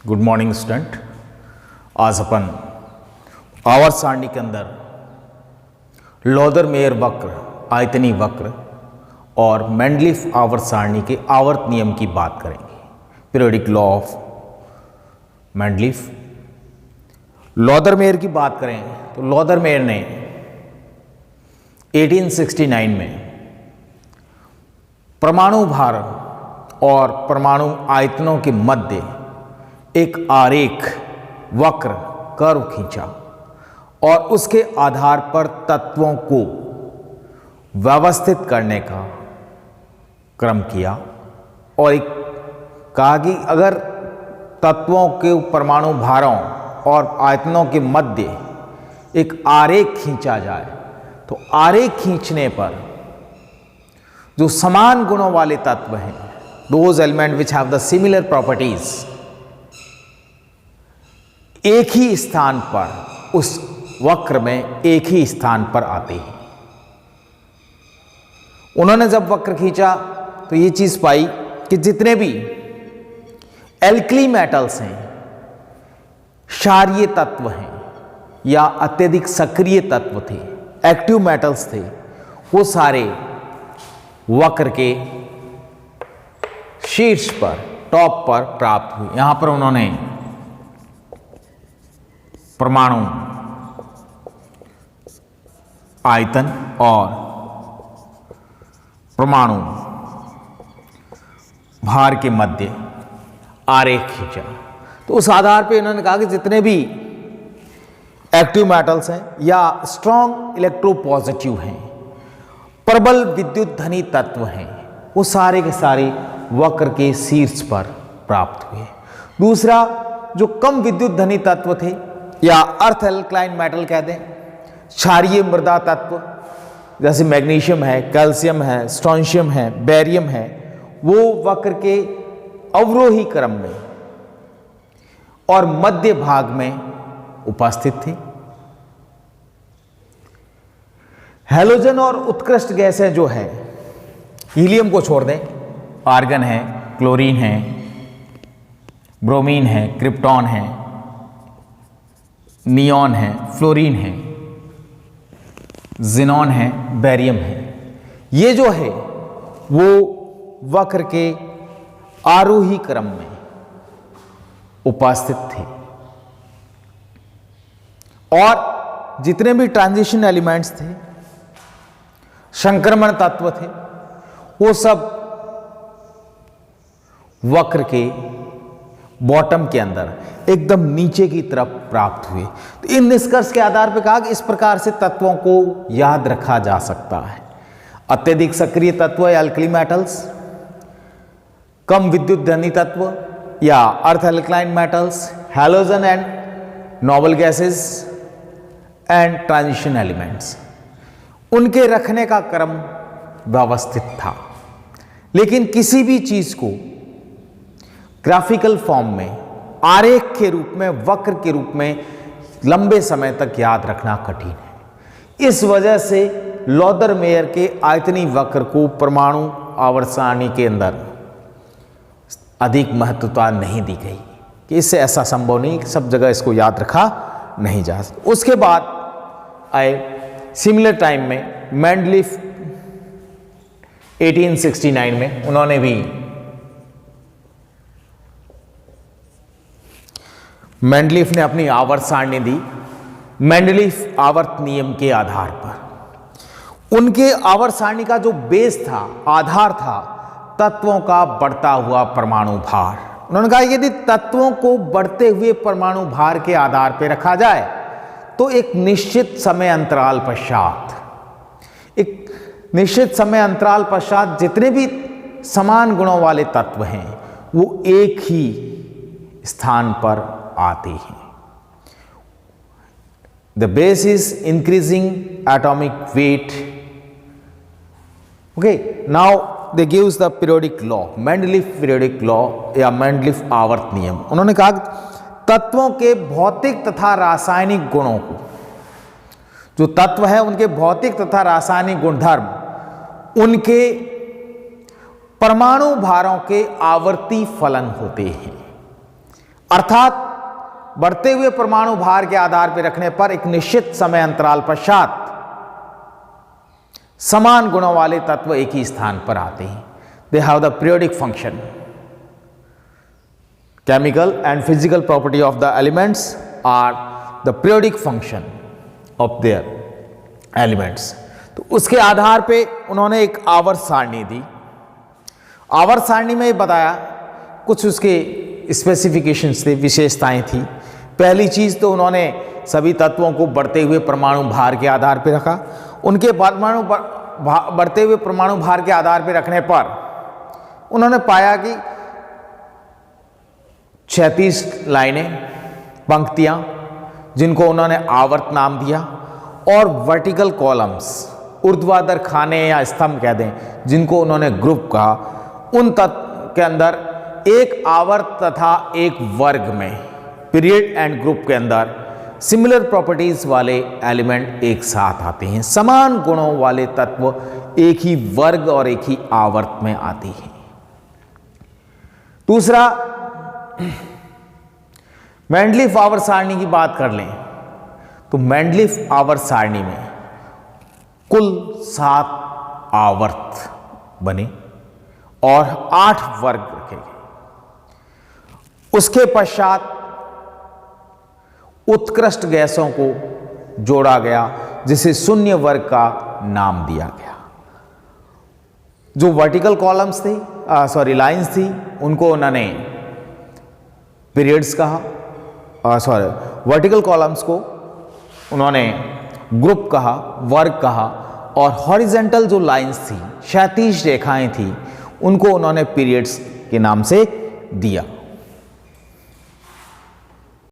Good morning student. आज अपन आवर्त सारणी के अंदर लोदर-मेयर वक्र, आयतनी वक्र और मेंडलीफ आवर्त सारणी के आवर्त नियम की बात करेंगे। Periodic law of Mendeleev. Lothar Meyer की बात करें तो लोदर-मेयर ने 1869 में परमाणु भार और परमाणु आयतनों के मध्य एक आरेख वक्र कर्व खींचा और उसके आधार पर तत्वों को व्यवस्थित करने का क्रम किया और एक कहा कि अगर तत्वों के परमाणु भारों और आयतनों के मध्य एक आरेख खींचा जाए तो आरेख खींचने पर जो समान गुणों वाले तत्व हैं, those element which have the similar properties, एक ही स्थान पर उस वक्र में एक ही स्थान पर आते हैं। उन्होंने जब वक्र खींचा तो ये चीज पाई कि जितने भी एल्कली मेटल्स हैं, क्षारीय तत्व हैं या अत्यधिक सक्रिय तत्व थे, एक्टिव मेटल्स थे, वो सारे वक्र के शीर्ष पर, टॉप पर प्राप्त हुए। यहां पर उन्होंने परमाणु आयतन और परमाणु भार के मध्य आरेख खींचा। तो उस आधार पे इन्होंने कहा कि जितने भी एक्टिव मेटल्स हैं या स्ट्रॉन्ग इलेक्ट्रोपॉजिटिव हैं, प्रबल विद्युत धनी तत्व हैं, वो सारे के सारे वक्र के शीर्ष पर प्राप्त हुए। दूसरा, जो कम विद्युत धनी तत्व थे या अर्थ एल्कलाइन मेटल कहते हैं, क्षारीय मृदा तत्व जैसे मैग्नीशियम है, कैल्शियम है, स्ट्रोंशियम है, बेरियम है, वो वक्र के अवरोही क्रम में और मध्य भाग में उपस्थित थे। हैलोजन और उत्कृष्ट गैसें जो है, हीलियम को छोड़ दें, आर्गन है, क्लोरीन है, ब्रोमीन है, क्रिप्टॉन है, नियॉन है, फ्लोरीन है, जिनॉन है, बेरियम है, ये जो है वो वक्र के आरोही क्रम में उपस्थित थे। और जितने भी ट्रांजिशन एलिमेंट्स थे, संक्रमण तत्व थे, वो सब वक्र के बॉटम के अंदर एकदम नीचे की तरफ प्राप्त हुए। तो इन निष्कर्ष के आधार पर कहा कि इस प्रकार से तत्वों को याद रखा जा सकता है। अत्यधिक सक्रिय तत्व या अल्कली मेटल्स, कम विद्युत धनी तत्व या earth alkaline metals, halogen and noble gases and transition elements, उनके रखने का क्रम व्यवस्थित था। लेकिन किसी भी चीज को ग्राफिकल फॉर्म में, आरेख के रूप में, वक्र के रूप में लंबे समय तक याद रखना कठिन है। इस वजह से लोदर-मेयर के आयतनी वक्र को परमाणु आवर्त सारणी के अंदर अधिक महत्वता नहीं दी गई कि इससे ऐसा संभव नहीं कि सब जगह इसको याद रखा नहीं जा सकता। उसके बाद आए सिमिलर टाइम में मेंडलीफ 1869 में, उन्होंने भी मेंडलीफ ने अपनी आवर्त सारणी दी मेंडलीफ आवर्त नियम के आधार पर। उनके आवर्त सारणी का जो बेस था, आधार था, तत्वों का बढ़ता हुआ परमाणु भार। उन्होंने कहा यदि तत्वों को बढ़ते हुए परमाणु भार के आधार पर रखा जाए तो एक निश्चित समय अंतराल पश्चात जितने भी समान गुणों वाले तत्व हैं वो एक ही स्थान पर आते हैं। The base is increasing atomic weight. Okay, now they gives the periodic law, Mendeleev periodic law या मेंडलीफ आवर्त नियम। उन्होंने कहा तत्वों के भौतिक तथा रासायनिक गुणों को, जो तत्व है उनके भौतिक तथा रासायनिक गुणधर्म, उनके परमाणु भारों के आवर्ती फलन होते हैं। अर्थात बढ़ते हुए परमाणु भार के आधार पर रखने पर एक निश्चित समय अंतराल पश्चात समान गुणों वाले तत्व एक ही स्थान पर आते हैं। They have the periodic function. Chemical and physical property of the elements are the periodic function of their elements. तो उसके आधार पे उन्होंने एक आवर्त सारणी दी। आवर्त सारणी में बताया कुछ उसके स्पेसिफिकेशंस थे, विशेषताएं थी। पहली चीज तो उन्होंने सभी तत्वों को बढ़ते हुए परमाणु भार के आधार पर रखा। उनके बढ़ते हुए परमाणु भार के आधार पर रखने पर उन्होंने पाया कि 36 लाइनें, पंक्तियां, जिनको उन्होंने आवर्त नाम दिया, और वर्टिकल कॉलम्स, ऊर्ध्वाधर खाने या स्तंभ कह दें, जिनको उन्होंने ग्रुप कहा। उन तत्व के अंदर एक आवर्त तथा एक वर्ग में, पीरियड एंड ग्रुप के अंदर सिमिलर प्रॉपर्टीज वाले एलिमेंट एक साथ आते हैं। समान गुणों वाले तत्व एक ही वर्ग और एक ही आवर्त में आते हैं। दूसरा, मेंडलीफ आवर्त सारणी की बात कर लें तो मेंडलीफ आवर्त सारणी में कुल 7 आवर्त बने और 8 वर्ग रखे गए। उसके पश्चात उत्कृष्ट गैसों को जोड़ा गया, जिसे शून्य वर्ग का नाम दिया गया। जो वर्टिकल कॉलम्स थे, लाइंस थी, उनको उन्होंने पीरियड्स कहा। वर्टिकल कॉलम्स को उन्होंने ग्रुप कहा, वर्ग कहा, और हॉरिजेंटल जो लाइंस थी, क्षैतिज रेखाएं थी, उनको उन्होंने पीरियड्स के नाम से दिया।